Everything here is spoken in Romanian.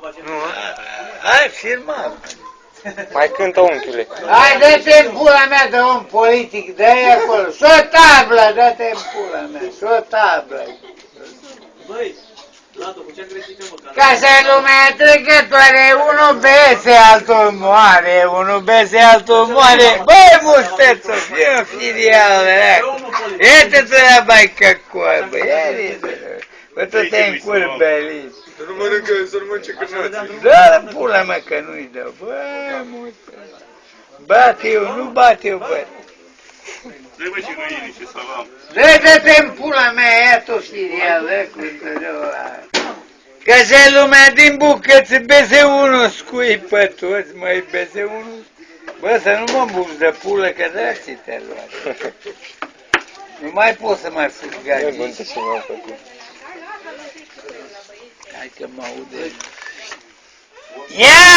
Nu, hai, filmam. Mai cântă unchiule. Hai, dă-te în pula mea de om politic, dă-i acolo. S-o tablă, dă-te în pula mea, s-o tablă. Băi, Latu, cu ce-am greșit, mă? Ca să lumea trecătoare, unul bese, altul moare, unul bese, altul moare. Băi, mustețo, fii o filială, iată-te la bai căcoa, băi, bă, tu te încurbelit. Să nu mănâncă, să nu mănânce cârnații. Dă-l pula mea că nu-i dă, bă, mustețo. Bate eu, nu bate eu, bă. Trebuie și găini și salam. Dă-te în pula mea, ia tu filială, cu tădău. Că se lumea din bucăți bese unul, scuipă toți, măi, bese unul. Bă, să nu mă buc de pulă, că de-aia te-a luat. Nu mai pot să mai fug Ia gagici. gânte ce m-am făcut. Hai că mă aude. Ia!